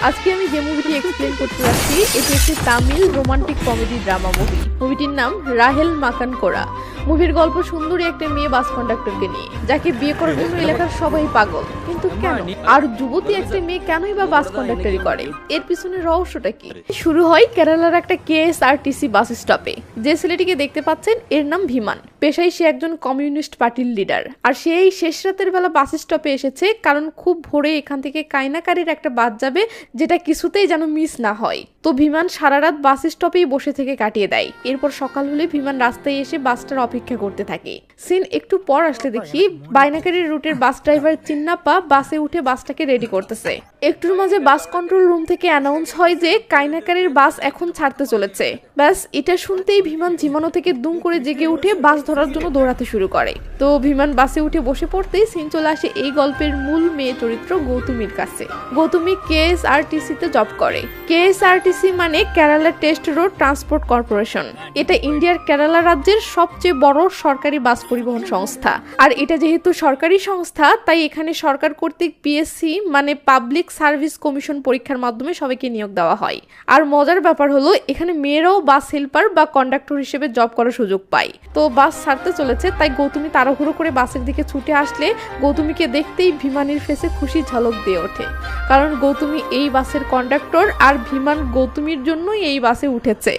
আজকে আমি যে মুভিটি এক্সপ্লেন করতে যাচ্ছি এটি একটি Tamil romantic comedy drama movie. মুভিটির নাম রাহেল মাকান কোরা। মুভির গল্প সুন্দরী একটা মেয়ে বাস কন্ডাক্টরকে নিয়ে, যাকে বিয়ে করার জন্য এলাকার সবাই পাগল। কিন্তু কেন? আর যুবতী একটা মেয়ে কেনই বা বাস কন্ডাক্টরি করে? এর পিছনে রহস্যটা কি? শুরু হয় কেরালার একটা কেএসআরটিসি বাস স্টপে। যে ছেলেটিকে দেখতে পাচ্ছেন এর নাম ভিমান। পেশায় সে একজন কমিউনিস্ট পার্টির লিডার। আর সে এই শেষ রাতের বেলা বাস স্টপে এসেছে কারণ খুব ভোরে এখান থেকে কাইনাকারির একটা বাস যাবে, যেটা কিছুতেই যেন মিস না হয়। তো বিমান সারা রাত বাস স্টপেই বসে থেকে কাটিয়ে দেয়। এরপর সকাল হলে বিমান রাস্তায় এসে বাসটার অপেক্ষা করতে থাকে। সিন একটু পর আসলে দেখি বাইনাকারির রুটের বাস ড্রাইভার চিন্নাপ্পা বাসে উঠে বাসটাকে রেডি করতেছে। একটুর মাঝে বাস কন্ট্রোল রুম থেকে অ্যানাউন্স হয় যে কাইনাকারির বাস এখন ছাড়তে চলেছে। ব্যাস এটা শুনতেই বিমান ঝিমানো থেকে দুম করে জেগে উঠে বাস ধরার জন্য দৌড়াতে শুরু করে। তো বিমান বাসে উঠে বসে পড়তেই সিন চলে আসে এই গল্পের মূল মেয়ে চরিত্র গৌতমীর কাছে। গৌতমী কেএসআরটিসিতে জব করে। কেএসআরটিসি মানে Kerala test road transport corporation. এটা ইন্ডিয়ার কেরালা রাজ্যের সবচেয়ে বড় সরকারি বাস পরিবহন সংস্থা। আর এটা যেহেতু সরকারি সংস্থা, তাই এখানে সরকার কর্তৃক পিএসসি মানে পাবলিক সার্ভিস কমিশন পরীক্ষার মাধ্যমে সবাইকে নিয়োগ দেওয়া হয়। আর মজার ব্যাপার হলো এখানে মেয়েরাও বাস হেল্পার বা কন্ডাক্টর হিসেবে জব করার সুযোগ পায়। তো বাস ছাড়তে চলেছে, তাই গৌতমী তাড়াহুড়ো করে বাসের দিকে ছুটে আসলে গৌতমীকে দেখতেই ভিমানের ফেসে খুশি ঝলক দিয়ে ওঠে। কারণ গৌতমী এই বাসের কন্ডাক্টর আর ভিমান গৌতমীর জন্যই এই বাসে উঠেছে।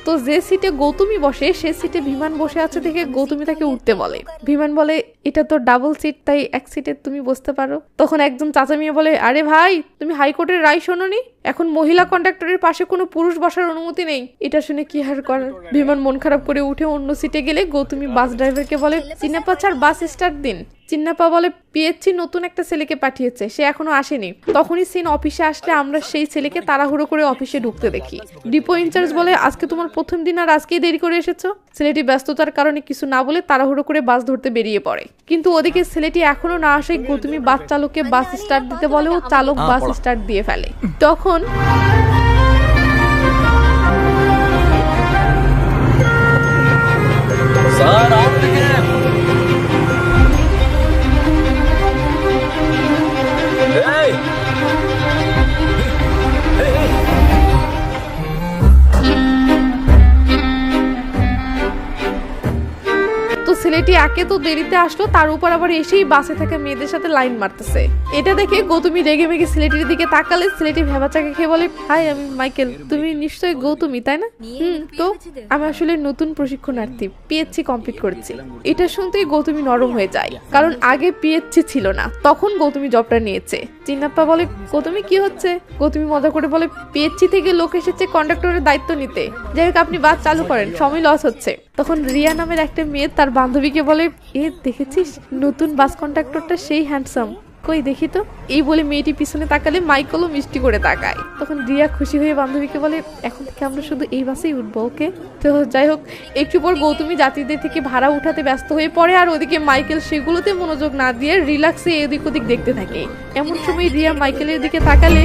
তো যে সিটে গৌতমী বসে সে সিটে ভিমান বসে আছে দেখে গৌতমী তাকে উঠতে বলে। ভিমান বলে, এটা তো ডাবল সিট, তাই এক সিটে তুমি বসতে পারো। তখন একজন চাচা মেয়ে বলে, আরে ভাই, তুমি হাইকোর্টের রায় শোনোনি? এখন মহিলা কন্ডাক্টরের পাশে কোনো পুরুষ বসার অনুমতি নেই। এটা শুনে কি আর করার। বিমান মন খারাপ করে উঠে অন্য সিটে গেলে গৌতমী বাস ড্রাইভারকে বলে, চিন্নাপ্পা ছাড়, বাস স্টার্ট দিন। চিন্নাপ্পা বলে, পিএসসি নতুন একটা ছেলেকে পাঠিয়েছে, সে এখনো আসেনি। তখনই সিন অফিসে আসলে আমরা সেই ছেলেকে তাড়াহুড়ো করে অফিসে ঢুকতে দেখি। ডিপো ইনচার্জ বলে, আজকে তোমার প্রথম দিন আর আজকেই দেরি করে এসেছো। ছেলেটি ব্যস্ততার কারণে কিছু না বলে তাড়াহুড়ো করে বাস ধরতে বেরিয়ে পড়ে। কিন্তু ওদিকে ছেলেটি এখনো না আসায় গৌতমী বাস চালককে বাস স্টার্ট দিতে বলে ও চালক বাস স্টার্ট দিয়ে ফেলে। তখন ছেলেটি একে তো দেরিতে আসলো, তার উপর আবার এসেই বাসে থাকা মেয়েদের সাথে লাইন মারতেছে। এটা দেখে গৌতমী রেগে মেগে ছেলেটির দিকে তাকালে ছেলেটি ভেবাচাকে খেয়ে বলে, হাই, আমি মাইকেল। তুমি নিশ্চয়ই গৌতমী, তাই না? তো আমি আসলে নতুন প্রশিক্ষণার্থী, পিএসসি কমপ্লিট করেছি। এটা শুনতেই গৌতমী নরম হয়ে যায়, কারণ আগে পিএসসি ছিল না, তখন গৌতমী জবটা নিয়েছে। চিন্নাপ্পা বলে, গৌতমী কি হচ্ছে? গৌতমী মজা করে বলে, পিএসসি থেকে লোক এসেছে কন্ডাক্টরের দায়িত্ব নিতে। যাই হোক, আপনি বাস চালু করেন, সময় লস হচ্ছে। তখন রিয়া নামের একটা মেয়ে তার বান্ধবীকে বলে, এ দেখেছিস নতুন বাস কন্ডাক্টরটা সেই হ্যান্ডসাম, কই দেখি তো। এই বলে মেয়েটি পিছনে তাকালে মাইকেলও মিষ্টি করে তাকায়। তখন রিয়া খুশি হয়ে বান্ধবীকে বলে, এখন থেকে আমরা শুধু এই বাসেই উঠবো, ওকে? তো যাই হোক, একটু পর গৌতমী যাত্রীদের থেকে ভাড়া উঠাতে ব্যস্ত হয়ে পড়ে, আর ওদিকে মাইকেল সেগুলোতে মনোযোগ না দিয়ে রিল্যাক্সে এদিক ওদিক দেখতে থাকে। এমন সময় রিয়া মাইকেলের দিকে তাকালে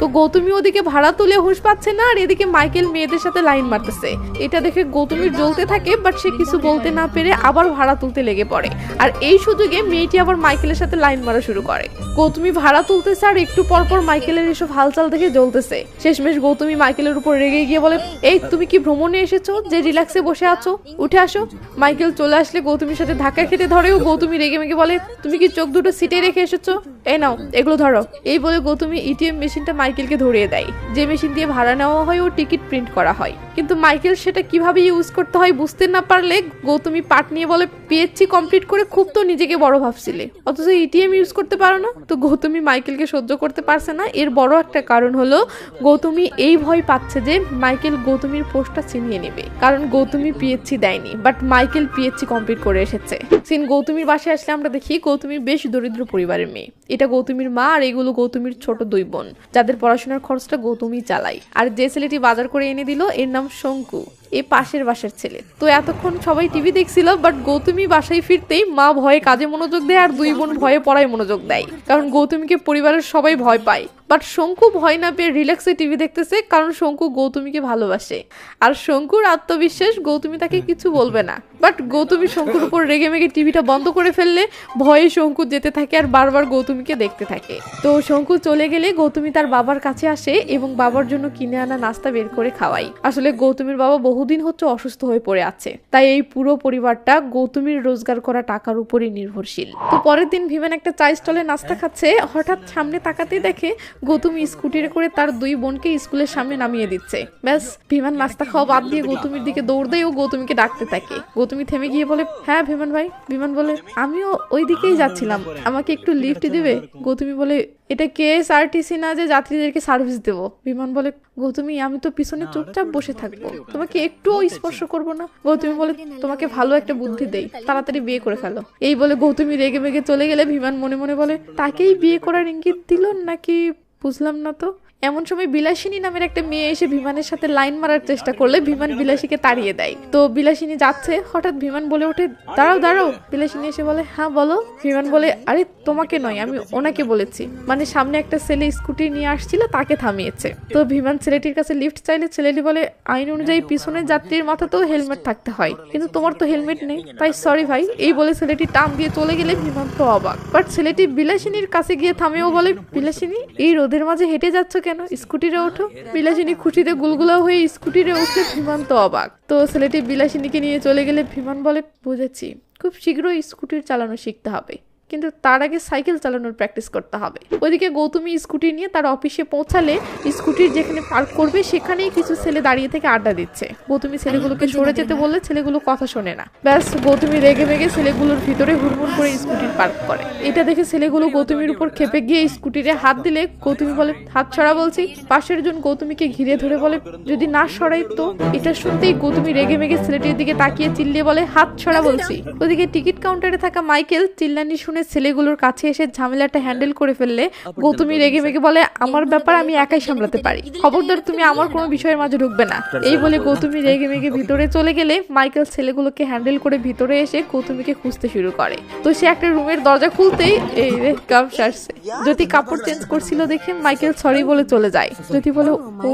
তো গৌতমী ওদিকে ভাড়া তুলে হুঁশ পাচ্ছে না, আর এদিকে মাইকেল মেয়েদের সাথে লাইন মারতেছে। এটা দেখে গৌতমীর জ্বলতে থাকে, বাট সে কিছু বলতে না পেরে আবার ভাড়া তুলতে লেগে পড়ে। আর এই সুযোগে মেয়েটি আবার মাইকেলের সাথে লাইন মারা শুরু করে। গৌতমী ভাড়া তুলতেছে, আর একটু পর পর মাইকেলের এসব হালচাল দেখে জ্বলতেছে। শেষমেশ গৌতমী মাইকেলের উপর রেগে গিয়ে বলে, এই তুমি কি ভ্রমণে এসেছো যে রিল্যাক্সে বসে আছো? উঠে আসো। মাইকেল চলে আসলে গৌতমীর সাথে ধাক্কা খেতে ধরেও গৌতমী রেগে মেগে বলে, তুমি কি চোখ দুটো সিটে রেখে এসেছো? এই নাও, এগুলো ধরো। এই বলে গৌতমী এটিএম মেশিনটা মাইকেলকে ধরিয়ে দেয়, যে মেশিন দিয়ে ভাড়া নেওয়া হয় ও টিকিট প্রিন্ট করা হয়। কিন্তু মাইকেল সেটা কিভাবে ইউজ করতে হয় বুঝতে না পারলে গৌতমী পাট নিয়ে বলে, পিএসসি কমপ্লিট করে খুব তো নিজেকে বড় ভাবছিলে, অথচ এটিএম ইউজ করতে পারো না। তো গৌতমী মাইকেলকে সহ্য করতে পারছে না। এর বড় একটা কারণ হলো গৌতমী এই ভয় পাচ্ছে যে মাইকেল গৌতমীর পোস্টটা ছিনিয়ে নেবে, কারণ গৌতমী পিএসসি দেয়নি, বাট মাইকেল পিএসসি কমপ্লিট করে এসেছে। সিন গৌতমীর বাসায় আসলে আমরা দেখি গৌতমীর বেশ দরিদ্র পরিবারের মেয়ে। এটা গৌতমীর মা, আর এগুলো গৌতমীর ছোট দুই বোন, যাদের পড়াশোনার খরচটা গৌতমী চালায়। আর যে ছেলেটি বাজার করে এনে দিল এর নাম শঙ্কু, এই পাশের বাসার ছেলে। তো এতক্ষণ সবাই টিভি দেখছিল, বাট গৌতমী বাসায় ফিরতেই মা ভয়ে কাজে মনোযোগ দেয়, আর দুই বোন ভয়ে পড়ায় মনোযোগ দেয়, কারণ গৌতমীকে পরিবারের সবাই ভয় পায়। বাট শঙ্কু ভয় না পেয়ে রিল্যাক্সে টিভি দেখতেছে, কারণ শঙ্কু গৌতমীকে ভালোবাসে আর শঙ্কুর আত্মবিশ্বাস গৌতমী তাকে কিছু বলবে না। বাট গৌতমী শঙ্কুর উপর রেগে মেগে টিভিটা বন্ধ করে ফেললে ভয়ে শঙ্কু যেতে থাকে আর বারবার গৌতমীকে দেখতে থাকে। তো শঙ্কু চলে গেলে গৌতমী তার বাবার কাছে আসে এবং বাবার জন্য কিনে আনা নাস্তা বের করে খাওয়াই। আসলে গৌতমীর বাবা বহুদিন হচ্ছে অসুস্থ হয়ে পড়ে আছে, তাই এই পুরো পরিবারটা গৌতমীর রোজগার করা টাকার উপরই নির্ভরশীল। তো পরের দিন ভিমান একটা চা স্টলে নাস্তা খাচ্ছে, হঠাৎ সামনে তাকাতেই দেখে গৌতমী স্কুটিতে করে তার দুই বোনকে স্কুলের সামনে নামিয়ে দিচ্ছে। ব্যাস ভিমান নাস্তা খাওয়া বাদ দিয়ে গৌতমীর দিকে দৌড় দেয় ও গৌতমীকে ডাকতে থাকে। গৌতমী থেমে গিয়ে বলে, হ্যাঁ ভিমান ভাই। ভিমান বলে, আমিও ওই দিকেই যাচ্ছিলাম, আমাকে একটু লিফট দিবে? গৌতমী বলে, এটা কেএসআরটিসি না যে যাত্রীদেরকে সার্ভিস দেবো। বিমান বলে, গৌতমী আমি তো পিছনে চুপচাপ বসে থাকবো, তোমাকে একটুও স্পর্শ করবো না। গৌতমী বলে, তোমাকে ভালো একটা বুদ্ধি দেই, তাড়াতাড়ি বিয়ে করে ফেলো। এই বলে গৌতমী রেগে মেগে চলে গেলে বিমান মনে মনে বলে, তাকেই বিয়ে করার ইঙ্গিত দিল নাকি বুঝলাম না তো। এমন সময় বিলাসিনী নামের একটা মেয়ে এসে বিমানের সাথে লাইন মারার চেষ্টা করলে বিমান বিলাসীকে তাড়িয়ে দেয়। তো বিলাসিনী যাচ্ছে, হঠাৎ বিমান বলে ওঠে, দাঁড়াও দাঁড়াও। বিলাসিনী এসে বলে, হ্যাঁ বলো। বিমান বলে, আরে তোমাকে নয়, আমি ওনাকে বলেছি, মানে সামনে একটা ছেলে স্কুটি নিয়ে আসছিল, তাকে থামিয়েছে। তো বিমান ছেলেটির কাছে লিফট চাইলে ছেলেটি বলে, আইন অনুযায়ী পিছনের যাত্রীর মাথাতেও হেলমেট থাকতে হয়, কিন্তু তোমার তো হেলমেট নেই, তাই সরি ভাই। এই বলে ছেলেটি টান দিয়ে চলে গেলে বিমান তো অবাক। বাট ছেলেটি বিলাসিনীর কাছে গিয়ে থামেও বলে, বিলাসিনী এই রোদের মাঝে হেঁটে যাচ্ছ কেন, স্কুটিরে ওঠো। বিলাসিনী খুশিতে গুলগুলা হয়ে স্কুটিরে উঠলে বিমান তো অবাক। তো ছেলেটি বিলাসিনীকে নিয়ে চলে গেলে বিমান বলে, বুঝেছি, খুব শীঘ্রই স্কুটির চালানো শিখতে হবে, কিন্তু তার আগে সাইকেল চালানোর প্র্যাকটিস করতে হবে। ওইদিকে গৌতমী স্কুটি নিয়ে তার অফিসে পৌঁছালে স্কুটির যেখানে পার্ক করবে সেখানেই কিছু ছেলে দাঁড়িয়ে থেকে আড্ডা দিচ্ছে। গৌতমী ছেলেগুলোকে সরে যেতে বললে ছেলেগুলো কথা শোনে না। ব্যাস গৌতমী রেগে মেগে ছেলেগুলোর ভিতরে হুড়মুড় করে স্কুটির পার্ক করে। এটা দেখে ছেলেগুলো গৌতমীর উপর খেপে গিয়ে স্কুটিরে হাত দিলে গৌতমী বলে, হাত ছড়া বলছি। পাশের জন গৌতমীকে ঘিরে ধরে বলে, যদি না সরাই তো। এটা শুনতেই গৌতমী রেগে মেগে ছেলেটির দিকে তাকিয়ে চিল্লিয়ে বলে, হাত ছড়া বলছি। ওদিকে টিকিট কাউন্টারে থাকা মাইকেল চিল্লানি শুনে ছেলেগুলোর কাছে এসে ঝামেলাটা হ্যান্ডেল করে ফেললে গৌতমী রেগে মেগে বলে, আমার ব্যাপার আমি একাই সামলাতে পারি, খবরদার তুমি আমার কোনো বিষয়ের মাঝে ঢুকবে না। এই বলে গৌতমী রেগে মেগে ভিতরে চলে গেলে মাইকেল ছেলেগুলোকে হ্যান্ডেল করে ভিতরে এসে গৌতমীকে খুঁজতে শুরু করে। তো সে একটা রুমের দরজা খুলতেই এই রে কাম সারছে। জ্যোতি কাপড় চেঞ্জ করছিল দেখে মাইকেল সরি বলে চলে যায়। জ্যোতি বলে, ও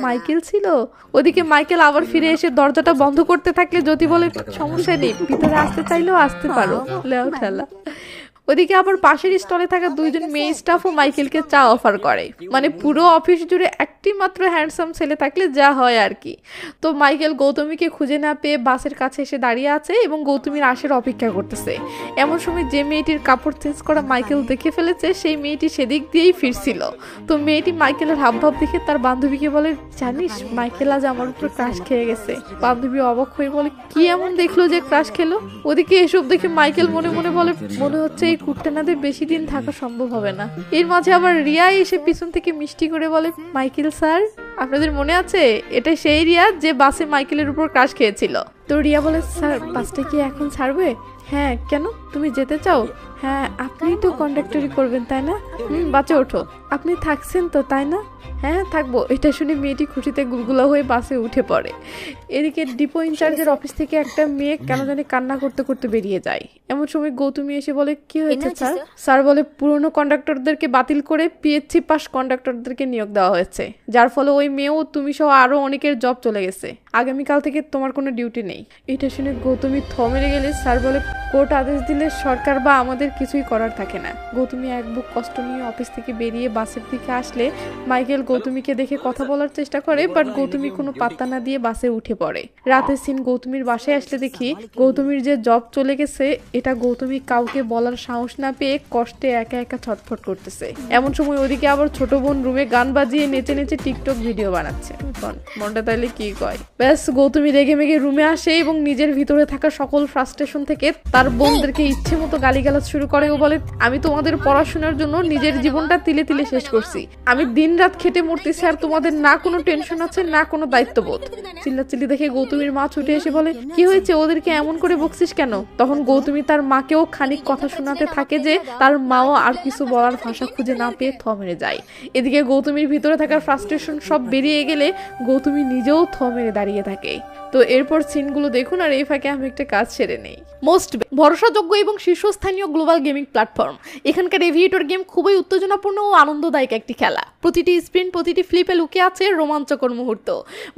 মাইকেল ছিল। ওদিকে মাইকেল আবার ফিরে এসে দরজাটা বন্ধ করতে থাকলে জ্যোতি বলে, সমস্যা নেই, ভিতরে আসতে চাইলেও আসতে পারো, লেও ঠেলা। ওদিকে আবার পাশের স্টলে থাকা দুইজন মেয়ে স্টাফও মাইকেলকে চা অফার করে। মানে পুরো অফিস জুড়ে একটি মাত্র হ্যান্ডসাম ছেলে থাকলে যা হয় আর কি। তো মাইকেল গৌতমীকে খুঁজে না পেয়ে বাসের কাছে এসে দাঁড়িয়ে আছে এবং গৌতমীর আসার অপেক্ষা করতেছে। এমন সময় যে মেয়েটির কাপড় চেঞ্জ করা মাইকেল দেখে ফেলেছে সেই মেয়েটি সেদিক দিয়েই ফিরছিল। তো মেয়েটি মাইকেলের হাবভাব দেখে তার বান্ধবীকে বলে, জানিস মাইকেল আজ আমার উপর ক্রাশ খেয়ে গেছে। বান্ধবী অবাক হয়ে বলে, কি এমন দেখলো যে ক্রাশ খেলো? ওদিকে এসব দেখে মাইকেল মনে মনে বলে, মনে হচ্ছে এই কুট্টানাদের বেশি দিন থাকা সম্ভব হবে না। এর মাঝে আবার রিয়া এসে পিছন থেকে মিষ্টি করে বলে, মাইকেল স্যার, আপনাদের মনে আছে এটা সেই রিয়া যে বাসে মাইকেলের উপর ক্রাশ খেয়েছিল? তো রিয়া বলে, স্যার বাসটা কি এখন ছাড়বে? হ্যাঁ, কেন তুমি যেতে চাও? হ্যাঁ, আপনিই তো কন্ডাক্টরি করবেন তাই না? বাচ্চা ওঠো। আপনি থাকছেন তো তাই না? হ্যাঁ থাকবো। এটা শুনে মেয়েটি খুশিতে গুলগুলা হয়ে বাসে উঠে পড়ে। এদিকে ডিপো ইনচার্জের অফিস থেকে একটা মেয়ে কেন জানি কান্না করতে করতে বেরিয়ে যায়। এমন সময় গৌতমী এসে বলে, কি হয়েছে স্যার? স্যার বলে, পুরনো কন্ডাক্টরদেরকে বাতিল করে পিএইচসি পাস কন্ডাক্টরদেরকে নিয়োগ দেওয়া হয়েছে, যার ফলে ওই মেয়েও তুমি সহ আরো অনেকের জব চলে গেছে। আগামীকাল থেকে তোমার কোনো ডিউটি নেই। এটা শুনে গৌতমী থ মেরে গেলে স্যার বলে, কোর্ট আদেশ দিলে সরকার বা আমাদের কিছুই করার থাকে না। গৌতমী এক বুক কষ্ট নিয়ে অফিস থেকে বেরিয়ে বাসের দিকে আসলে মাইকেল গৌতমীকে দেখে কথা বলার চেষ্টা করে, বাট গৌতমী কোনো পাত্তা না দিয়ে বাসে উঠে পড়ে। রাতের সিন গৌতমীর বাসায় আসলে দেখি গৌতমীর যে জব চলে গেছে এটা গৌতমী কাউকে বলার সাহস না পেয়ে কষ্টে একা একা ছটফট করতেছে। এমন সময় ওদিকে আবার ছোট বোন রুমে গান বাজিয়ে নেচে নেচে টিকটক ভিডিও বানাচ্ছে। মনটা তাইলে কি কয়। ব্যাস গৌতমী রেগে মেগে রুমে আসে এবং নিজের ভিতরে থাকা সকল ফ্রাস্ট্রেশন থেকে তার বোনদেরকে ইচ্ছে মতো গালিগালাজ শুরু করে ও বলে, আমি তোমাদের পড়াশোনার জন্য নিজের জীবনটা তিলে তিলে শেষ করছি, আমি দিন রাত খেটে মরতেছি আর তোমাদের না কোনো টেনশন আছে না কোনো দায়িত্ববোধ। চিল্লাচিল্লি দেখে গৌতমীর মা ছুটে এসে বলে, কি হয়েছে, ওদেরকে এমন করে বকছিস কেন? তখন গৌতমী তার মাকেও খানিক কথা শোনাতে থাকে যে তার মাও আর কিছু বলার ভাষা খুঁজে না পেয়ে থ মেরে যায়। এদিকে গৌতমীর ভিতরে থাকা ফ্রাস্ট্রেশন সব বেরিয়ে গেলে গৌতমী নিজেও থ মেরে দাঁড়িয়ে থাকে। তো এরপর সিনগুলো দেখুন আর এই ফাঁকে আমি একটা কাজ সেরে নেই। মোস্ট ভরসাযোগ্য এবং শীর্ষস্থানীয় গ্লোবাল গেমিং প্ল্যাটফর্ম। এখানকার এভিয়েটর গেম খুবই উত্তেজনাপূর্ণ ও আনন্দদায়ক একটি খেলা। প্রতিটি স্প্রিন, প্রতিটি ফ্লিপে লুকিয়ে আছে রোমাঞ্চকর মুহূর্ত।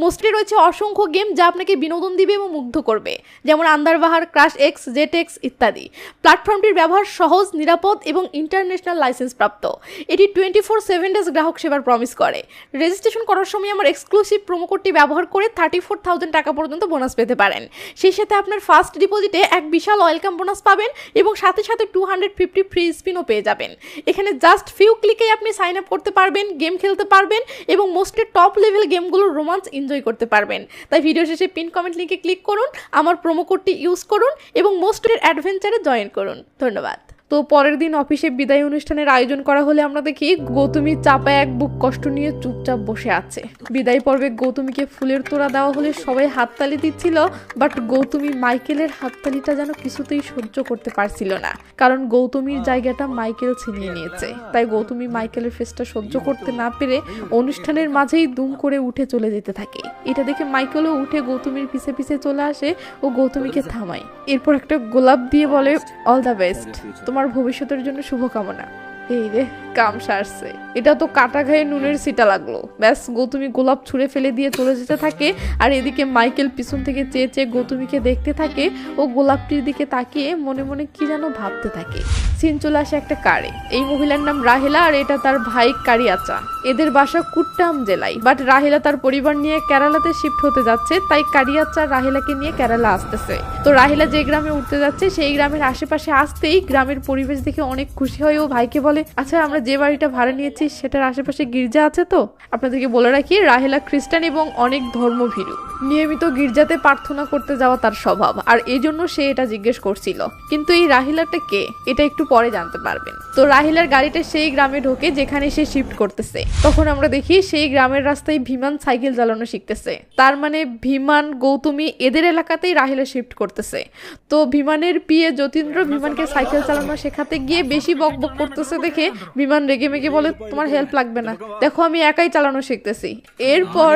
মোস্টে রয়েছে অসংখ্য গেম যা আপনাকে বিনোদন দিবে এবং মুগ্ধ করবে, যেমন আন্দারবাহার, ক্রাশ এক্স, জেট এক্স ইত্যাদি। প্ল্যাটফর্মটির ব্যবহার সহজ, নিরাপদ এবং ইন্টারন্যাশনাল লাইসেন্স প্রাপ্ত। এটি 24/7 ডেজ গ্রাহক সেবার প্রমিস করে। রেজিস্ট্রেশন করার সময় আমার এক্সক্লুসিভ প্রোমো কোডটি ব্যবহার করে 34,000 টাকা পর্যন্ত বোনাস পেতে পারেন। সেই সাথে আপনার ফার্স্ট ডিপোজিটে এক বিশাল ওয়েলকাম বোনাস পাবেন এবং সাথে সাথে 250 ফ্রি স্পিনও পেয়ে যাবেন। এখানে জাস্ট ফিউ ক্লিকেই আপনি সাইন আপ করতে পারবেন, গেম খেলতে পারবেন এবং মোস্টের টপ লেভেল গেমগুলোর রোমান্স এনজয় করতে পারবেন। তাই ভিডিও শেষে পিন কমেন্ট লিঙ্কে ক্লিক করুন, আমার প্রোমো কোডটি ইউজ করুন এবং মোস্টের অ্যাডভেঞ্চারে জয়েন করুন। ধন্যবাদ। তো পরের দিন অফিসে বিদায় অনুষ্ঠানের আয়োজন করা হলে আমরা দেখি গৌতমী চাপায় এক বুক কষ্ট নিয়ে চুপচাপ বসে আছে। বিদায় পর্বে গৌতমীকে ফুলের তোড়া দেওয়া হলে সবাই হাততালি দিচ্ছিল, বাট গৌতমী মাইকেলের হাততালিটা যেন কিছুতেই সহ্য করতে পারছিল না, কারণ গৌতমীর জায়গাটা মাইকেল ছিনিয়ে নিয়েছে। তাই গৌতমী মাইকেলের ফেসটা সহ্য করতে না পেরে অনুষ্ঠানের মাঝেই দুম করে উঠে চলে যেতে থাকে। এটা দেখে মাইকেলও উঠে গৌতমীর পিছে পিছে চলে আসে ও গৌতমীকে থামায়। এরপর একটা গোলাপ দিয়ে বলে, অল দ্য বেস্ট, তোমার ভবিষ্যতের জন্য শুভকামনা। এই রে, কাম সারছে। এটা তো কাটা গায়ে নুনের সিটা লাগলো। ব্যাস, গৌতমী গোলাপ ছুঁড়ে ফেলে দিয়ে চলে যেতে থাকে আর এদিকে মাইকেল পিছন থেকে চেয়ে চেয়ে গৌতমীকে দেখতে থাকে ও গোলাপটির দিকে তাকিয়ে মনে মনে কি যেন ভাবতে থাকে। সিন চলে আসে একটা কারে। এই মহিলার নাম রাহেলা আর এটা তার ভাই কারিয়াচা। এদের বাসা কুট্টাম জেলায়, বাট রাহেলা তার পরিবার নিয়ে কেরালাতে শিফট হতে যাচ্ছে, তাই কারিয়াচা রাহেলাকে নিয়ে কেরালা আসতেছে। তো রাহেলা যে গ্রামে উঠতে যাচ্ছে সেই গ্রামের আশেপাশে আসতেই গ্রামের পরিবেশ দেখে অনেক খুশি হয় ও ভাইকে বলে, আচ্ছা আমরা যে বাড়িটা ভাড়া নিয়েছি সেটার আশেপাশে গির্জা আছে তো? আপনাদেরকে বলে রাখি, রাহেলা খ্রিস্টান এবং অনেক ধর্মভীরু। নিয়মিত গির্জাতে প্রার্থনা করতে যাওয়া তার স্বভাব, আর এই জন্য সে এটা জিজ্ঞেস করছিল। কিন্তু এই রাহেলাটা কে এটা একটু পরে জানতে পারবেন। তো রাহেলার গাড়িটা সেই গ্রামে ঢোকে যেখানে সে শিফট করতেছে। তখন আমরা দেখি সেই গ্রামের রাস্তায় বিমান সাইকেল চালানো শিখতেছে। তার মানে বিমান, গৌতমী এদের এলাকাতেই রাহেলা শিফট করতেছে। তো বিমানের পিএ যতীন্দ্র বিমানকে সাইকেল চালানো শেখাতে গিয়ে বেশি বকবক করতেছে দেখে বিমান রেগে মেগে বলে, তোমার হেল্প লাগবে না, দেখো আমি একাই চালানো শিখতেছি। এরপর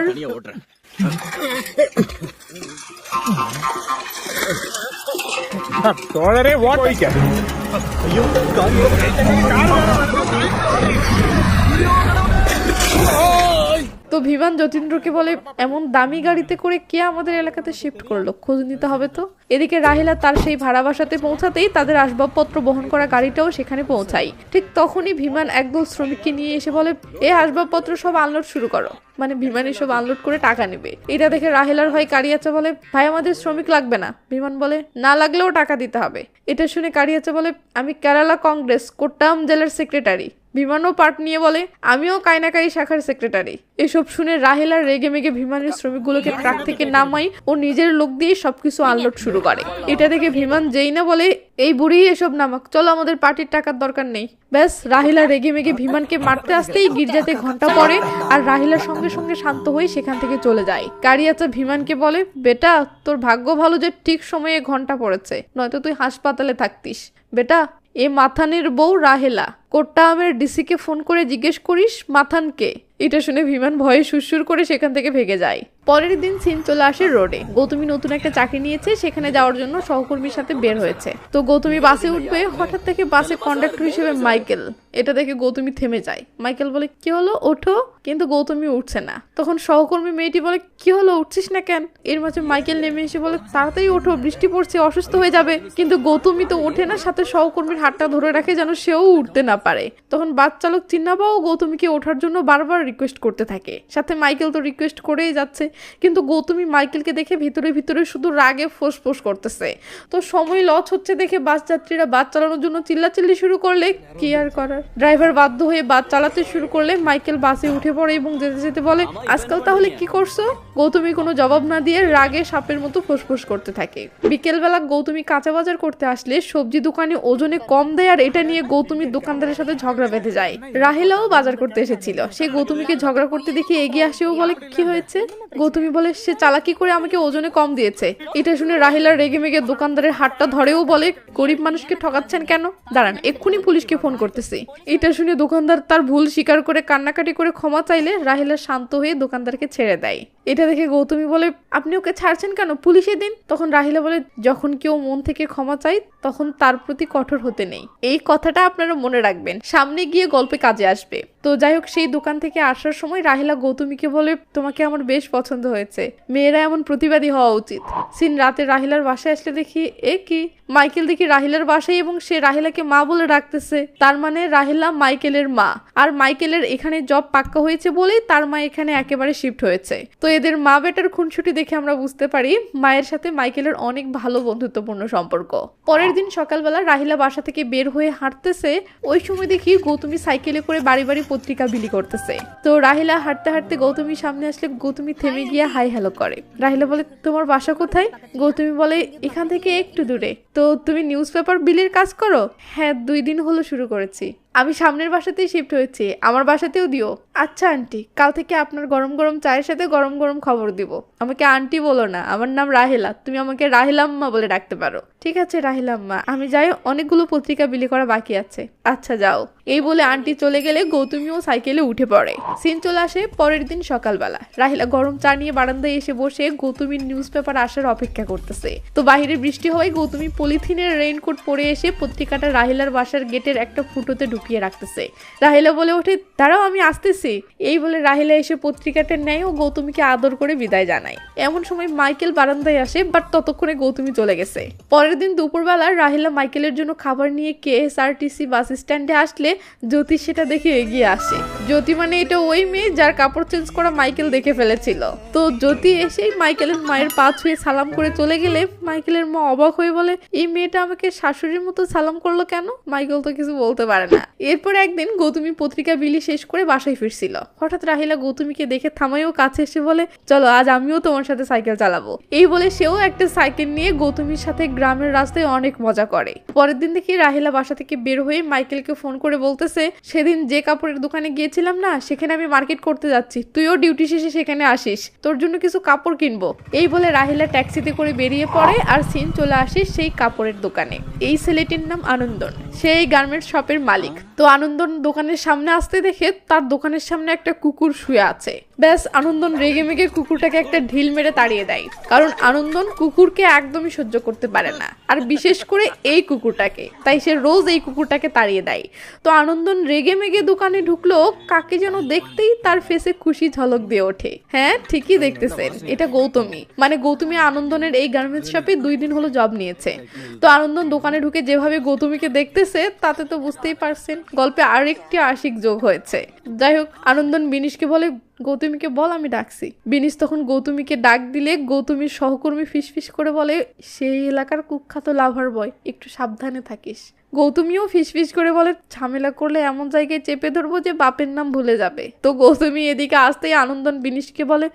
তো বিমান যতীন্দ্রকে বলে, এমন দামি গাড়িতে করে কে আমাদের এলাকাতে শিফট করলো, খোঁজ নিতে হবে তো। এদিকে রাহেলা তার সেই ভাড়া বাসাতে পৌঁছাতেই তাদের আসবাবপত্র বহন করা গাড়িটাও সেখানে পৌঁছায়। ঠিক তখনই বিমান একদল শ্রমিককে নিয়ে এসে বলে, এই আসবাবপত্র সব আনলোড শুরু করো। মানে বিমান এসব আনলোড করে টাকা নেবে। এটা দেখে রাহেলার ভাই কারিয়াচা বলে, ভাই আমাদের শ্রমিক লাগবে না। বিমান বলে, না লাগলেও টাকা দিতে হবে। এটা শুনে কারিয়াচা বলে, আমি কেরালা কংগ্রেস কোট্টাম জেলার সেক্রেটারি। বিমানও পার্ট নিয়ে বলে, আমিও কাইনাকারি শাখার সেক্রেটারি। এসব শুনে রাহেলার রেগে মেগে বিমানের শ্রমিকগুলোকে ট্রাক থেকে নামাই ও নিজের লোক দিয়ে সবকিছু আনলোড শুরু করে। এটা দেখে বিমান যেই না বলে, এই বুড়ি এসব নামাক, চলো আমাদের পার্টির টাকার দরকার নেই। ব্যাস, রাহেলা রেগে মেগে বিমানকে মারতে আসতেই গির্জাতে ঘন্টা পড়ে আর রাহেলার সঙ্গে সঙ্গে শান্ত হয়ে সেখান থেকে চলে যায়। কারিয়াচা বিমানকে বলে, বেটা তোর ভাগ্য ভালো যে ঠিক সময়ে ঘন্টা পড়েছে, নয়তো তুই হাসপাতালে থাকতিস। বেটা, এ মাথানের বউ রাহেলা, কোট্টামের ডিসিকে ফোন করে জিজ্ঞেস করিস মাথানকে। এটা শুনে বিমান ভয়ে সুরসুর করে সেখান থেকে ভেগে যায়। পরের দিন সিন চলে আসে রোডে। গৌতমী নতুন একটা চাকরি নিয়েছে, সেখানে যাওয়ার জন্য সহকর্মীর সাথে বের হয়েছে। তো গৌতমী বাসে উঠবে, হঠাৎ থেকে বাসে কন্ডাক্টর হিসেবে মাইকেল। এটা দেখে গৌতমী থেমে যায়। মাইকেল বলে, কি হলো, ওঠো। কিন্তু গৌতমী উঠছে না। তখন সহকর্মী মেয়েটি বলে, কি হলো, উঠছিস না কেন? এর মাঝে মাইকেল নেমে এসে বলে, তাড়াতাড়ি ওঠো, বৃষ্টি পড়ছে, অসুস্থ হয়ে যাবে। কিন্তু গৌতমী তো ওঠে না, সাথে সহকর্মীর হাতটা ধরে রাখে যেন সেও উঠতে না পারে। তখন বাস চালক চিন্নাবাও গৌতমীকে ওঠার জন্য বারবার রিকোয়েস্ট করতে থাকে। সাথে মাইকেল তো রিকোয়েস্ট করেই যাচ্ছে, কিন্তু গৌতমী মাইকেলকে দেখে ভিতরে ভিতরে শুধু রাগে ফোঁস করতেছে। তো সময় লস হচ্ছে দেখে বাস যাত্রীরা বাস চালানোর জন্য চিল্লাচিল্লি শুরু করলে কি আর করার। ড্রাইভার বাধ্য হয়ে বাস চালাতে শুরু করলে মাইকেল বাসে উঠে পড়ে এবং যেতে যেতে বলে, আজকাল তাহলে কি করছো? গৌতমী কোনো জবাব না দিয়ে রাগে সাপের মতো ফোঁস করতে থাকে। বিকেলবেলা গৌতমী কাঁচা বাজার করতে আসলে সবজি দোকানে ওজনে কম দেয় আর এটা নিয়ে গৌতমীর দোকানদারের সাথে ঝগড়া বেঁধে যায়। রাহেলাও বাজার করতে এসেছিল, সে গৌতমীকে ঝগড়া করতে দেখে এগিয়ে আসেও বলে, কি হয়েছে? গৌতমী বলে, সে চালাকি করে আমাকে ওজনে কম দিয়েছে। এটা শুনে রাহেলার রেগে মেগে দোকানদারের হাতটা ধরেও বলে, গরিব মানুষকে ঠকাচ্ছেন কেন? দাঁড়ান, এক্ষুনি পুলিশকে ফোন করতেছি। এটা শুনে দোকানদার তার ভুল স্বীকার করে কান্নাকাটি করে ক্ষমা চাইলে রাহেলা শান্ত হয়ে দোকানদারকে ছেড়ে দেয়। এটা দেখে গৌতমী বলে, আপনি ওকে ছাড়ছেন কেন, পুলিশে দিন। তখন রাহিলা বলে, যখন কেউ মন থেকে ক্ষমা চায় তখন তার প্রতি কঠোর হতে নেই। এই কথাটা আপনারা মনে রাখবেন, সামনে গিয়ে গল্পে কাজে আসবে। তো যাই হোক, সেই দোকান থেকে আসার সময় রাহিলা গৌতমীকে বলে, তোমাকে আমার বেশ পছন্দ হয়েছে, মেয়েরা এমন প্রতিবাদী হওয়া উচিত। সিন রাতে রাহিলার বাসায় আসলে দেখি কি মাইকেল দেখি রাহিলার বাসায়, এবং সে রাহিলাকে মা বলে ডাকতেছে। তার মানে রাহিলা মাইকেলের মা, আর মাইকেলের এখানে জব পাক্কা হয়েছে বলেই তার মা এখানে একেবারে শিফট হয়েছে। তো এদের মা বেটার খুনসুটি দেখে আমরা বুঝতে পারি মায়ের সাথে মাইকেলের অনেক ভালো বন্ধুত্বপূর্ণ সম্পর্ক। পরের দিন সকালবেলা রাহিলা বাসা থেকে বের হয়ে হাঁটতেছে, ওই সময় দেখি গৌতমী সাইকেলে করে বাড়ি বাড়ি পত্রিকা বিলি করতেছে। তো রাহিলা হাঁটতে হাঁটতে গৌতমীর সামনে আসলে গৌতমী থেমে গিয়ে হাই হ্যালো করে। রাহিলা বলে, তোমার বাসা কোথায়? গৌতমী বলে, এখান থেকে একটু দূরে। তো তুমি নিউজ পেপার বিলের কাজ করো? হ্যাঁ, 2 দিন হলো শুরু করেছি। আমি সামনের বাসাতেই শিফট হয়েছি, আমার বাসাতেও দিও। আচ্ছা আন্টি, কাল থেকে আপনার গরম গরম চায়ের সাথে গরম গরম খবর দিব। আমাকে আন্টি বলো না, আমার নাম রাহেলা, তুমি আমাকে রাহেলাম্মা বলে ডাকতে পারো। ঠিক আছে রাহেলাম্মা, আমি যাই, অনেকগুলো পত্রিকা বিলি করা বাকি আছে। আচ্ছা যাও। এই বলে আন্টি চলে গেলে গৌতমীও সাইকেলে উঠে পড়ে। সিন চলে আসে পরের দিন সকালবেলা। রাহিলা গরম চা নিয়ে বারান্দায় এসে বসে গৌতমীর নিউজ পেপার আসার অপেক্ষা করতেছে। তো বাইরে বৃষ্টি হওয়ায় গৌতমী পলিথিনের রেইনকোট পরে এসে পত্রিকাটা রাহিলার বাসার গেটের একটা ফুটোতে ঢুকিয়ে রাখতেছে। রাহিলা বলে ওঠে, দাঁড়াও আমি আসতেছি। এই বলে রাহিলা এসে পত্রিকাটা নেয় ও গৌতমীকে আদর করে বিদায় জানায়। এমন সময় মাইকেল বারান্দায় আসে, বাট ততক্ষণে গৌতমী চলে গেছে। পরের দিন দুপুরবেলা রাহিলা মাইকেলের জন্য খাবার নিয়ে KSRTC বাস স্ট্যান্ডে আসলে জ্যোতি সেটা দেখে এগিয়ে আসে। জ্যোতি মানে এটা ওই মেয়ে যার কাপড় চেঞ্জ করা মাইকেল দেখে ফেলেছিল। তো জ্যোতি এসেই মাইকেলের মায়ের পা ছুঁয়ে সালাম করে চলে গেলে মাইকেলের মা অবাক হয়ে বলে, এই মেয়েটা আমাকে শাশুড়ির মতো সালাম করলো কেন? মাইকেল তো কিছু বলতে পারে না। এরপরে একদিন গৌতমী পত্রিকা বিলি শেষ করে বাসায় ফিরছিল। হঠাৎ রাহিলা গৌতমীকে দেখে থামায়ও কাছে এসে বলে, চলো আজ আমিও তোমার সাথে সাইকেল চালাবো। এই বলে সেও একটা সাইকেল নিয়ে গৌতমীর সাথে গ্রামের রাস্তায় অনেক মজা করে। পরের দিন দেখি রাহিলা বাসা থেকে বের হয়ে মাইকেলকে ফোন করে বলতেছে, সেদিন যে কাপড়ের দোকানে গিয়েছিলাম না, সেখানে আমি মার্কেট করতে যাচ্ছি, তুইও ডিউটি শেষে সেখানে আসিস, তোর জন্য কিছু কাপড় কিনবো। এই বলে রাহিলা ট্যাক্সিতে করে বেরিয়ে পড়ে আর সিন চলে আসে সেই কাপড়ের দোকানে। এই ছেলেটির নাম আনন্দন, সেই গার্মেন্টস শপের মালিক। তো আনন্দন দোকানের সামনে আসতে দেখে তার দোকানের সামনে একটা কুকুর শুয়ে আছে। ব্যাস, আনন্দন রেগে মেগে কুকুরটাকে একটা ঢিল মেরে তাড়িয়ে দেয়, কারণ আনন্দন কুকুরকে একদমই সহ্য করতে পারে না, আর বিশেষ করে এই কুকুরটাকে। তাই সে রোজ এই কুকুরটাকে তাড়িয়ে দেয়। তো আনন্দন রেগে মেগে দোকানে ঢুকলো, কাকে যেন দেখতেই তার ফেসে খুশি ঝলক দিয়ে ওঠে। হ্যাঁ, ঠিকই দেখতেছেন, এটা গৌতমী। মানে গৌতমী আনন্দনের এই গার্মেন্টস শপে 2 দিন হলো জব নিয়েছে। তো আনন্দন দোকানে ঢুকে যেভাবে গৌতমীকে দেখতেছে, তাতে তো বুঝতেই পারছেন গল্পে আরেকটি আশিক যোগ হয়েছে। যাই হোক, আনন্দন বিনিশকে বলে, গৌতমীকে বল আমি ডাকছি। বিনিশ তখন গৌতমীকে ডাক দিলে গৌতমীর সহকর্মী ফিসফিস করে বলে, সেই এলাকার কুখ্যাত লাভার বয়, একটু সাবধানে থাকিস। গৌতমীও ফিসফিস করে বলে, ঝামেলা করলে এমন জায়গায় চেপে ধরবো যে বাপের নাম ভুলে যাবে। তো গৌতমী এদিকে আসতেই আনন্দন বিনিশকে বলে,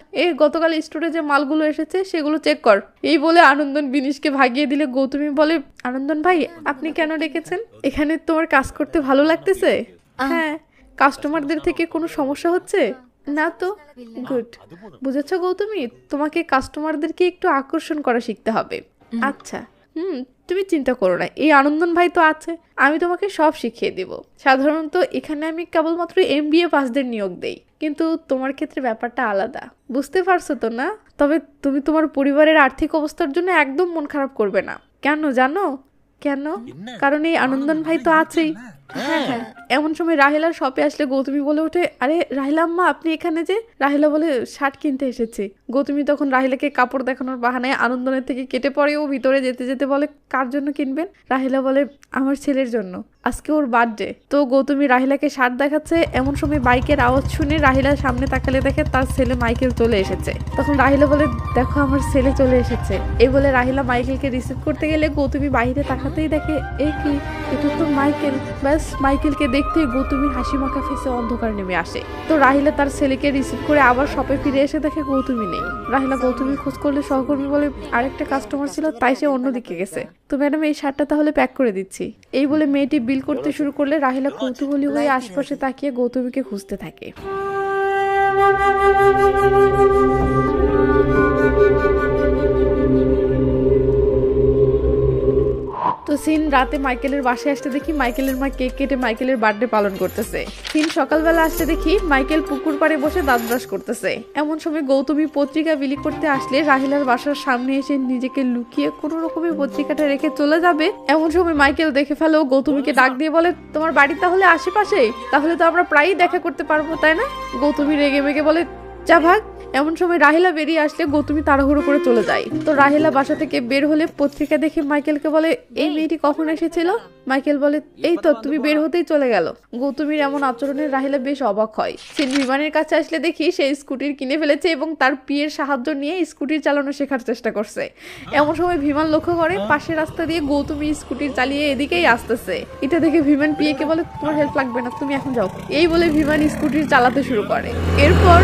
গতকাল স্টোরে যে মালগুলো এসেছে সেগুলো চেক কর। এই বলে আনন্দন বিনিশকে ভাগিয়ে দিলে গৌতমী বলে, আনন্দন ভাই আপনি কেন ডেকেছেন? এখানে তোমার কাজ করতে ভালো লাগতেছে? হ্যাঁ। কাস্টমারদের থেকে কোনো সমস্যা হচ্ছে না তো? গুড। বুঝেছো গৌতমী, তোমাকে কাস্টমারদেরকে একটু আকর্ষণ করা শিখতে হবে। আচ্ছা, তুমি চিন্তা করো না, এই আনন্দন ভাই তো আছে, আমি তোমাকে সব শিখিয়ে দিব। সাধারণত এখানে আমি কেবলমাত্র MBA পাসদের নিয়োগ দেই, কিন্তু তোমার ক্ষেত্রে ব্যাপারটা আলাদা, বুঝতে পারছো তো না? তবে তুমি তোমার পরিবারের আর্থিক অবস্থার জন্য একদম মন খারাপ করবে না। কেন জানো? কেন? কারণ এই আনন্দন ভাই তো আছেই। হ্যাঁ হ্যাঁ। এমন সময় রাহিলার শপে আসলে গৌতমী বলে ওঠে, আরে রাহিলা আম্মা আপনি এখানে যে? রাহিলা বলে, শার্ট কিনতে এসেছি। গৌতমী তখন রাহিলাকে কাপড় দেখানোর বাহানায় আনন্দনের থেকে কেটে পড়ে ও ভিতরে যেতে যেতে বলে, কার জন্য কিনবেন? রাহিলা বলে, আমার ছেলের জন্য, আজকে ওর বার্থডে। তো গৌতমী রাহিলাকে শার্ট দেখাচ্ছে। এমন সময় বাইকের আওয়াজ শুনে রাহিলার সামনে তাকালে দেখে তার ছেলে মাইকেল চলে এসেছে। তখন রাহিলা বলে, দেখো আমার ছেলে চলে এসেছে। এই বলে রাহিলা মাইকেলকে রিসিভ করতে গেলে গৌতমী বাইরে তাকাতেই দেখে, কি, এটা তো মাইকেল। ব্যাস, মাইকেলকে দেখতেই গৌতমীর হাসি মাখা ফেসে অন্ধকার নেমে আসে। তো রাহিলা তার ছেলেকে রিসিভ করে আবার শপে ফিরে এসে দেখে গৌতমী নেই। রাহিলা গৌতমী খোঁজ করলে সহকর্মী বলে, আরেকটা কাস্টমার ছিল, তাই সে অন্যদিকে গেছে। তো ম্যাডাম এই শার্টটা তাহলে প্যাক করে দিচ্ছি। এই বলে মেয়েটি বিল করতে শুরু করলে রাহিলা কৌতূহলী হয়ে আশপাশে তাকিয়ে গৌতমীকে খুঁজতে থাকে। তো তো সিন রাতে মাইকেলের বাসায় আসতে দেখি মাইকেলের মা কেক কেটে মাইকেলের বার্থডে পালন করতেছে। সিন সকালবেলা আসতে দেখি মাইকেল পুকুর পাড়ে বসে দাঁত ব্রাশ করতেছে। এমন সময় গৌতমী পত্রিকা বিলি করতে আসলে রাহিলার বাসার সামনে এসে নিজেকে লুকিয়ে কোনো রকমে পত্রিকাটা রেখে চলে যাবে। এমন সময় মাইকেল দেখে ফেলো, গৌতমীকে ডাক দিয়ে বলে, তোমার বাড়ি তাহলে আশেপাশেই, তাহলে তো আমরা প্রায়ই দেখা করতে পারবো, তাই না? গৌতমী রেগে মেগে বলে, যা ভাগ। এমন সময় রাহিলা বেরিয়ে আসলে গৌতমী তাড়াহুড়ো করে চলে যায়। তো রাহিলা বাসা থেকে বের হলে পত্রিকা দেখে মাইকেলকে বলে, এই মেয়েটি কখন এসেছিল? মাইকেল বলে, এই তো তুমি বের হতেই চলে গেল। গৌতমীর এমন আচরণে রাহিলা বেশ অবাক হয়। সে বিমানের কাছে আসলে দেখি সে স্কুটির কিনে ফেলেছে এবং তার পিয়ের সাহায্য নিয়ে স্কুটির চালানো শেখার চেষ্টা করছে। এমন সময় বিমান লক্ষ্য করে পাশের রাস্তা দিয়ে গৌতমী স্কুটির চালিয়ে এদিকেই আসতেছে। এটা দেখে বিমান পিয়েকে বলে, তোমার হেল্প লাগবে না, তুমি এখন যাও। এই বলে বিমান স্কুটির চালাতে শুরু করে। এরপর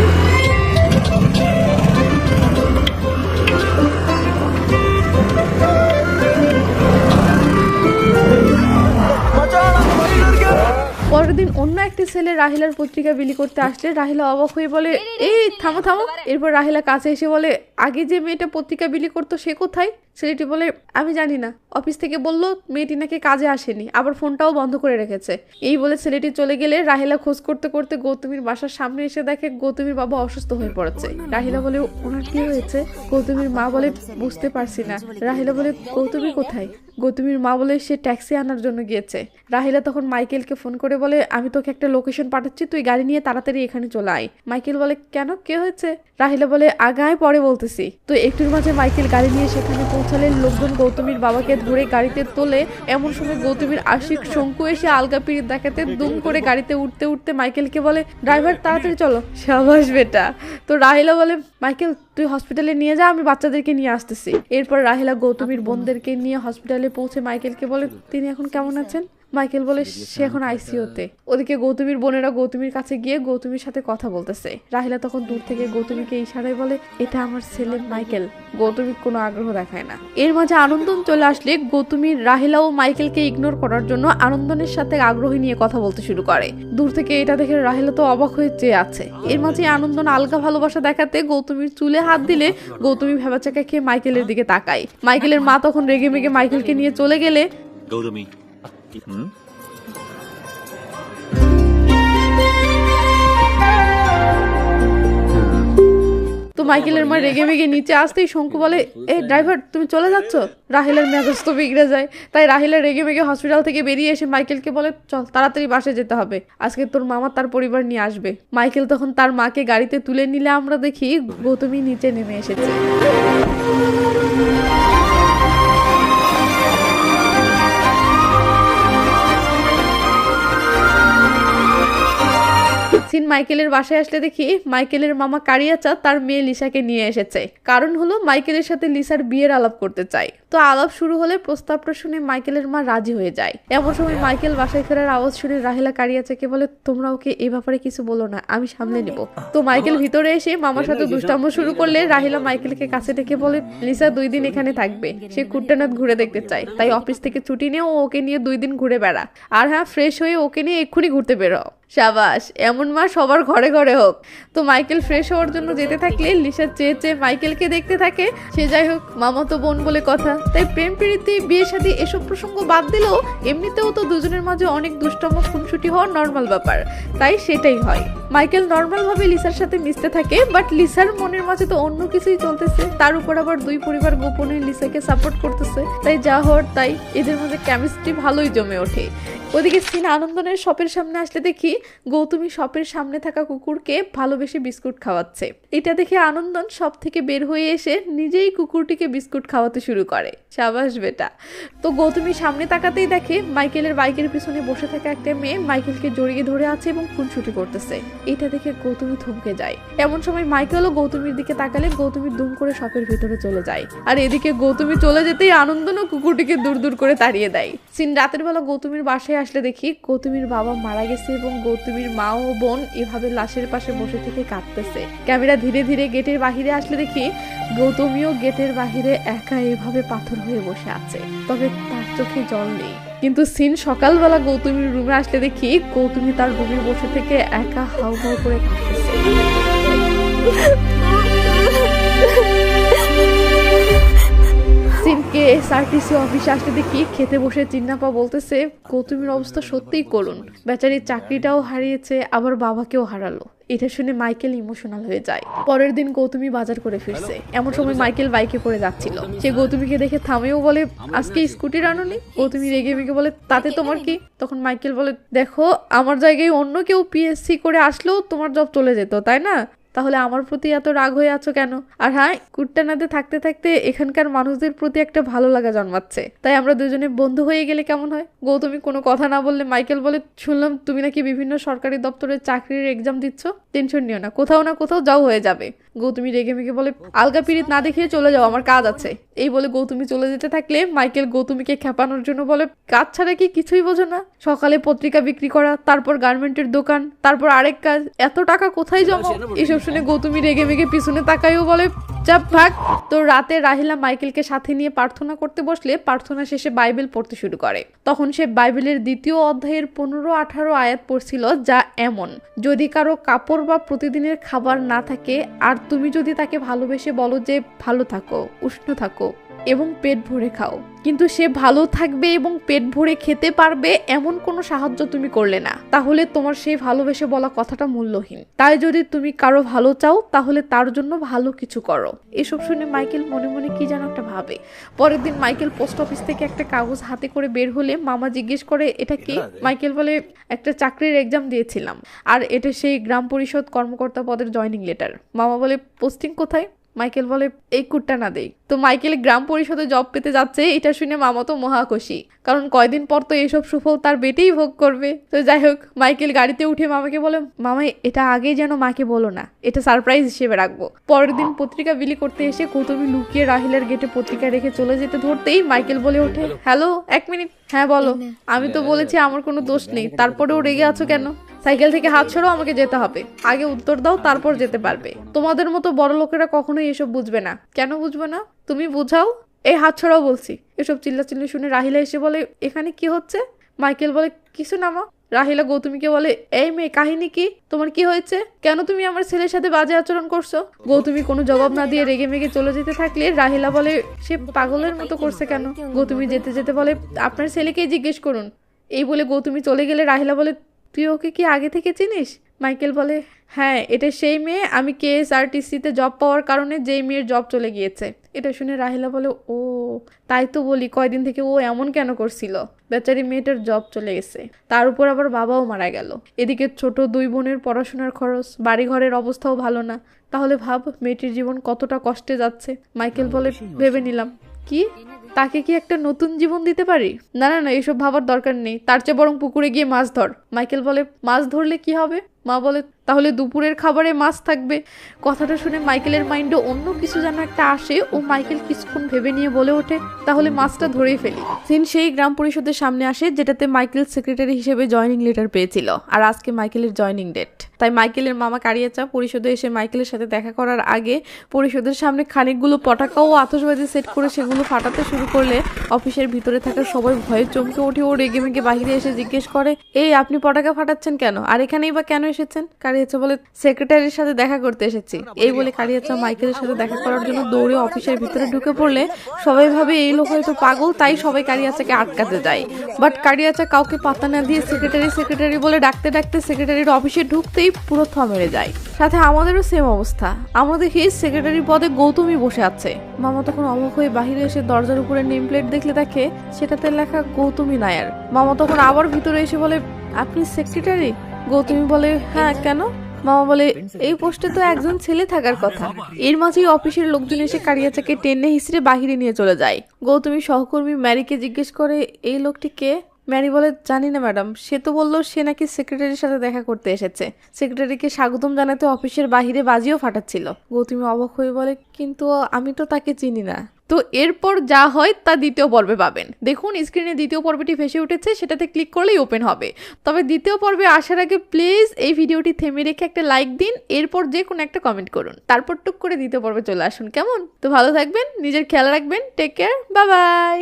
পরের দিন অন্য একটি ছেলে রাহিলার পত্রিকা বিলি করতে আসলে রাহিলা অবাক হয়ে বলে, এই থামো থামো। এরপর রাহিলা কাছে এসে বলে, আগে যে মেয়েটা পত্রিকা বিলি করতো সে কোথায়? ছেলেটি বলে, আমি জানি না, অফিস থেকে বললো মেয়েটি নাকি কাজে আসেনি, আবার ফোনটাও বন্ধ করে রেখেছে। এই বলে ছেলেটি চলে গেলে রাহিলা খোঁজ করতে করতে গৌতমীর বাসার সামনে এসে দেখে গৌতমীর বাবা অসুস্থ হয়ে পড়েছে। রাহিলা বলে, ওনার কি হয়েছে? গৌতমীর মা বলে, বুঝতে পারছি না। রাহিলা বলে, গৌতমী কোথায়? গৌতমীর মা বলে, সে ট্যাক্সি আনার জন্য গিয়েছে। রাহিলা তখন মাইকেলকে ফোন করে বলে, আমি তোকে একটা লোকেশন পাঠাচ্ছি, তুই গাড়ি নিয়ে তাড়াতাড়ি এখানে চলে আয়। মাইকেল বলে, কেন, কে হয়েছে? রাহিলা বলে, আগায় পরে বলতেছি। তো একটুর মাঝে মাইকেল গাড়ি নিয়ে সেখানে পৌঁছালে লোকজন গৌতমীর বাবাকে ধরে গাড়িতে তোলে। এমন সময় গৌতমীর আশিক শঙ্কু এসে আলগা পিরিত দেখাতে দুম করে গাড়িতে উঠতে উঠতে মাইকেলকে বলে, ড্রাইভার তাড়াতাড়ি চলো। সাবাস বেটা। তো রাহিলা বলে, মাইকেল তুই হসপিটালে নিয়ে যা, আমি বাচ্চাদেরকে নিয়ে আসতেছি। এরপর রাহিলা গৌতমীর বোনদেরকে নিয়ে হসপিটালে পৌঁছে মাইকেলকে বলে, তিনি এখন কেমন আছেন? মাইকেল বলে, সে এখন আইসিইউতে। ওদিকে গৌতমীর বোনেরা গৌতমীর কাছে গিয়ে গৌতমীর সাথে কথা বলতেছে। রাহিলা তখন দূর থেকে গৌতমীকে ইশারায় বলে, এটা আমার ছেলে মাইকেল। গৌতমী কোনো আগ্রহ দেখায় না। এর মাঝে আনন্দন চলে আসলে গৌতমীর রাহিলা ও মাইকেলকে ইগনোর করার জন্য আনন্দনের সাথে আগ্রহী নিয়ে কথা বলতে শুরু করে। দূর থেকে এটা দেখে রাহিলা তো অবাক হয়ে চেয়ে আছে। এর মাঝে আনন্দন আলগা ভালোবাসা দেখাতে গৌতমীর চুলে হাত দিলে গৌতমী ভেবাচাকা খেয়ে মাইকেলের দিকে তাকায়। মাইকেলের মা তখন রেগে মেগে মাইকেলকে নিয়ে চলে গেলে গৌতমী তো মাইকেলের মা রেগে মেগে নিচে আসতেই শঙ্কু বলে, এই ড্রাইভার তুমি চলে যাচ্ছ? রাহিলার মেজাজ তো বিগড়ে যায়। তাই রাহিলা রেগে মেগে হসপিটাল থেকে বেরিয়ে এসে মাইকেলকে বলে, চল তাড়াতাড়ি বাসে যেতে হবে, আজকে তোর মামা তার পরিবার নিয়ে আসবে। মাইকেল তখন তার মাকে গাড়িতে তুলে নিলে আমরা দেখি গৌতমী নিচে নেমে এসেছে। সিন মাইকেলের বাসায় আসলে দেখি মাইকেলের মামা কারিয়াচা তার মেয়ে লিসাকে নিয়ে এসেছে। কারণ হলো মাইকেলের সাথে লিসার বিয়ের আলাপ করতে চায়। তো আলাপ শুরু হলে প্রস্তাবটা শুনে মাইকেলের মা রাজি হয়ে যায়। এমন সময় মাইকেল বাসায় ফেরার আওয়াজ শুনে রাহিলা কারিয়াচাকে বলে, তোমরা ওকে এই ব্যাপারে কিছু বলো না, আমি সামলে নিব। তো মাইকেল ভিতরে এসে মামার সাথে দুষ্টাম্য শুরু করলে রাহিলা মাইকেলকে কাছে ডেকে বলে, লিসা 2 দিন এখানে থাকবে, সে কুট্টানাথ ঘুরে দেখতে চায়, তাই অফিস থেকে ছুটি নিয়ে ওকে নিয়ে 2 দিন ঘুরে বেড়া। আর হ্যাঁ, ফ্রেশ হয়ে ওকে নিয়ে এক্ষুনি ঘুরতে বেরো। সাবাস, এমন মা সবার ঘরে ঘরে হোক। তো মাইকেল ফ্রেশ হওয়ার জন্য যেতে থাকলে লিসা চেয়ে চেয়ে মাইকেলকে দেখতে থাকে। সে যাই হোক, মামা তো বোন বলে কথা, তাই প্রেম প্রীতি বিয়ে শাদী এসব প্রসঙ্গ বাদ দিলেও এমনিতেও তো দুজনের মাঝে অনেক দুষ্টম খুনসুটি হওয়ার নর্মাল ব্যাপার, তাই সেটাই হয়। মাইকেল নর্মাল ভাবে লিসার সাথে মিশতে থাকে, বাট লিসার মনের মাঝে তো অন্য কিছুই চলতেছে। তার উপর আবার 2 পরিবার গোপনে লিসাকে সাপোর্ট করতেছে, তাই যা হওয়ার তাই। এদের মধ্যে কেমিস্ট্রি ভালোই জমে ওঠে। ওদিকে সিন আনন্দনের শপের সামনে আসলে দেখি গৌতমী শপের সামনে থাকা কুকুরকে ভালোবেসে বিস্কুট খাওয়াচ্ছে। এটা দেখে আনন্দন শপ থেকে বের হয়ে এসে নিজেই কুকুরটিকে বিস্কুট খাওয়াতে শুরু করে। সাবাস বেটা। তো গৌতমী সামনে তাকাতেই দেখে মাইকেলের বাইকের পিছনে বসে থাকা একটা মেয়ে মাইকেলকে জড়িয়ে ধরে আছে এবং খুনসুটি করতেছে। এটা দেখে গৌতমী থমকে যায়। এমন সময় মাইকেলও গৌতমীর দিকে তাকালে গৌতমী দুম করে শপের ভিতরে চলে যায়। আর এদিকে গৌতমী চলে যেতেই আনন্দনও কুকুরটিকে দূর দূর করে তাড়িয়ে দেয়। সিন রাতের বেলা গৌতমীর বাসায় আসলে দেখি গৌতমীর বাবা মারা গেছে এবং গৌতমীর মা ও বোন এভাবে লাশের পাশে বসে থেকে কাঁদতেছে। ক্যামেরা ধীরে ধীরে গেটের বাহিরে আসলে দেখি গৌতমীও গেটের বাহিরে একা এভাবে পাথর হয়ে বসে আছে, তবে তার চোখে জল নেই। কিন্তু সিন সকালবেলা গৌতমীর রুমে আসলে দেখি গৌতমী তার রুমে বসে থেকে একা হাউ হাউ করে কাঁদতেছে। সিনকে এসআরটিসি অফিসে আসতে দেখি খেতে বসে চিন্নাপা বলতেছে গৌতমীর অবস্থা সত্যিই করুণ, বেচারির চাকরিটাও হারিয়েছে আবার বাবাকেও হারালো। এটা শুনে মাইকেল ইমোশনাল হয়ে যায়। পরের দিন গৌতমী বাজার করে ফিরছে, এমন সময় মাইকেল বাইকে করে যাচ্ছিল। সে গৌতমীকে দেখে থামেও বলে আজকে স্কুটি রানুনি? গৌতমী রেগে মেগে বলে তাতে তোমার কি? তখন মাইকেল বলে দেখো আমার জায়গায় অন্য কেউ পিএসসি করে আসলেও তোমার জব চলে যেত, তাই না? তাহলে আমার প্রতি এত রাগ হয়ে আছো কেন? আর হ্যাঁ, কুট্টানাতে থাকতে থাকতে এখানকার মানুষদের প্রতি একটা ভালো লাগা জন্মাচ্ছে, তাই আমরা দুজনে বন্ধু হয়ে গেলে কেমন হয়? গৌতমী কোনো কথা না বললে মাইকেল বলে শুনলাম তুমি নাকি বিভিন্ন সরকারি দপ্তরের চাকরির এক্সাম দিচ্ছ, টেনশন নিও না, কোথাও না কোথাও যাও হয়ে যাবে। গৌতমী রেগে মেগে বলে আলগা পিরিত না দেখিয়ে চলে যাও, আমার কাজ আছে। এই বলে গৌতমী চলে যেতে থাকলে মাইকেল গৌতমীকে খেপানোর জন্য বলে কাজ ছাড়া কি কিছুই বোঝো না? সকালে পত্রিকা বিক্রি করা, তারপর গার্মেন্টের দোকান, তারপর আরেক কাজ, এত টাকা কোথায় জমা? এসব শুনে গৌতমী রেগে মেগে পিছনে তাকায়ও বলে চাপ ভাগ। তো রাতে রাহিলা মাইকেলকে সাথে নিয়ে প্রার্থনা করতে বসলে প্রার্থনা শেষে বাইবেল পড়তে শুরু করে। তখন সে বাইবেলের 2য় অধ্যায়ের 15-18 আয়াত পড়ছিল, যা এমন, যদি কারো কাপড় বা প্রতিদিনের খাবার না থাকে আর তুমি যদি তাকে ভালোবেসে বলো যে ভালো থাকো, উষ্ণ থাকো এবং পেট ভরে খাও, কিন্তু সে ভালো থাকবে এবং পেট ভরে খেতে পারবে এমন কোনো সাহায্য তুমি করলে না, তাহলে তোমার সেই ভালোবেসে বলা কথাটা মূল্যহীন। তাই যদি তুমি কারো ভালো চাও তাহলে তার জন্য ভালো কিছু করো। এসব শুনে মাইকেল মনে মনে কি যেন একটা ভাবে। পরের দিন মাইকেল পোস্ট অফিস থেকে একটা কাগজ হাতে করে বের হলে মামা জিজ্ঞেস করে এটা কি? মাইকেল বলে একটা চাকরির এক্সাম দিয়েছিলাম আর এটা সেই গ্রাম পরিষদ কর্মকর্তা পদের জয়নিং লেটার। মামা বলে পোস্টিং কোথায়? মাইকেল বলে এই কুট্টা না দেই। তো মাইকেল গ্রাম পরিষদে জব পেতে যাচ্ছে, এটা শুনে মামা তো মহাখুশি, কারণ কয়দিন পর তো এইসব সুফল তার বেটেই ভোগ করবে। তো যাই হোক, মাইকেল গাড়িতে উঠে মামাকে বলে মামা এটা আগেই যেন মাকে বলো না, এটা সারপ্রাইজ হিসেবে রাখবো। পরের দিন পত্রিকা বিলি করতে এসে গৌতমী লুকিয়ে রাহিলার গেটে পত্রিকা রেখে চলে যেতে ধরতেই মাইকেল বলে ওঠে হ্যালো, 1 মিনিট। হ্যাঁ বলো। আমি তো বলেছি আমার কোনো দোষ নেই, তারপরেও রেগে আছো কেন? সাইকেল থেকে হাত ছড়ো, আমাকে যেতে হবে। আগে উত্তর দাও, তারপর যেতে পারবে। তোমাদের মতো বড় লোকেরা কখনোই এসব বুঝবে না। কেন বুঝবে না? তুমি বুঝাও। এই হাত ছড়াও বলছি। এসব চিল্লাচিল্লি শুনে রাহিলা এসে বলে এখানে কি হচ্ছে? মাইকেল বলে কিছু না মা। রাহিলা গৌতমীকে বলে এই মেয়ে, কাহিনী কি? তোমার কি হয়েছে? কেন তুমি আমার ছেলের সাথে বাজে আচরণ করছো? গৌতমী কোনো জবাব না দিয়ে রেগে মেগে চলে যেতে থাকলে রাহিলা বলে সে পাগলের মতো করছে কেন? গৌতমী যেতে যেতে বলে আপনার ছেলেকেই জিজ্ঞেস করুন। এই বলে গৌতমী চলে গেলে রাহিলা বলে তুই ওকে কি আগে থেকে চিনিস? মাইকেল বলে হ্যাঁ, এটা সেই মেয়ে, আমি কেএসআরটিসিতে জব পাওয়ার কারণে যেই মেয়ের জব চলে গিয়েছে। এটা শুনে রাহিলা বলে ও তাই তো বলি কয়দিন থেকে ও এমন কেন করছিল। বেচারি মেয়েটার জব চলে গেছে, তার উপর আবার বাবাও মারা গেল। এদিকে ছোট 2 বোনের পড়াশোনার খরচ, বাড়ি ঘরের অবস্থাও ভালো না। তাহলে ভাব মেয়েটির জীবন কতটা কষ্টে যাচ্ছে। মাইকেল বলে ভেবে নিলাম কি তাকে কি একটা নতুন জীবন দিতে পারি? না না না, এসব ভাবার দরকার নেই, তার চেয়ে বরং পুকুরে গিয়ে মাছ ধর। মাইকেল বলে মাছ ধরলে কি হবে? মা বলে তাহলে দুপুরের খাবারে মাছ থাকবে। কথাটা শুনে মাইকেলের মাইন্ডে অন্য কিছু যেন একটা আসে। ও মাইকেল কিছুক্ষণ ভেবে নিয়ে বলে ওঠে তাহলে মাছটা ধরেই ফেলি। সিন সেই গ্রাম পরিষদের সামনে আসে যেটাতে মাইকেল সেক্রেটারি হিসেবে জয়নিং লেটার পেয়েছিল, আর আজকে মাইকেলের জয়নিং ডেট। তাই মাইকেলের মামা কারিয়াচা পরিষদে এসে মাইকেলের সাথে দেখা করার আগে পরিষদের সামনে খানিকগুলো পটাকা ও আতশবাজি সেট করে সেগুলো ফাটাতে শুরু করলে অফিসের ভিতরে থাকা সবাই ভয়ে চমকে ওঠে। ও রেগে মেগে বাহিরে এসে জিজ্ঞেস করে এই আপনি পটাকা ফাটাচ্ছেন কেন? আর এখানেই বা কেন এসেছেন? কারিয়াচা বলে সেক্রেটারির সাথে দেখা করতে এসেছি। এই বলে কারিয়াচা মাইকেলের সাথে দেখা করার জন্য দৌড়ে অফিসের ভিতরে ঢুকে পড়লে সবাই ভাবে এই লোক হয়তো পাগল, তাই সবাই কারিয়াচাকে আটকাতে যায়। বাট কারিয়াচা কাউকে পাত্তা না দিয়ে সেক্রেটারি বলে ডাকতে ডাকতে সেক্রেটারির অফিসে ঢুকতেই পুরো থমেরে যায়। সাথে আমাদেরও সেম অবস্থা। আমরা দেখি সেক্রেটারি পদে গৌতমী বসে আছে। মামা তখন অবাক হয়ে বাহিরে এসে দরজার উপরে নেম প্লেট দেখলে দেখে সেটাতে লেখা গৌতমী নায়ার। মামা তখন আবার ভিতরে এসে বলে আপনি সেক্রেটারি? গৌতমী বলে হ্যাঁ, কেন? মামা বলে এই পোস্টে তো একজন ছেলে থাকার কথা। এর মাঝেই অফিসের লোকজন এসে কারিয়াচাকে টেনে হিসড়ে বাহিরে নিয়ে চলে যায়। গৌতমী সহকর্মী ম্যারিকে জিজ্ঞেস করে এই লোকটি কে? ম্যারি বলে জানি না ম্যাডাম, সে তো বললো সে নাকি সেক্রেটারির সাথে দেখা করতে এসেছে। সেক্রেটারিকে স্বাগতম জানাতে অফিসের বাহিরে বাজিও ফাটাচ্ছিল। গৌতমী অবাক হয়ে বলে কিন্তু আমি তো তাকে চিনি না। তো এরপর যা হয় তা দ্বিতীয় পর্বে পাবেন। দেখুন স্ক্রিনে দ্বিতীয় পর্বটি ভেসে উঠেছে, সেটাতে ক্লিক করলেই ওপেন হবে। তবে দ্বিতীয় পর্বে আসার আগে প্লিজ এই ভিডিওটি থেমে রেখে একটা লাইক দিন, এরপর যে কোনো একটা কমেন্ট করুন, তারপর টুক করে দ্বিতীয় পর্বে চলে আসুন। কেমন? তো ভালো থাকবেন, নিজের খেয়াল রাখবেন, টেক কেয়ার, বাই বাই।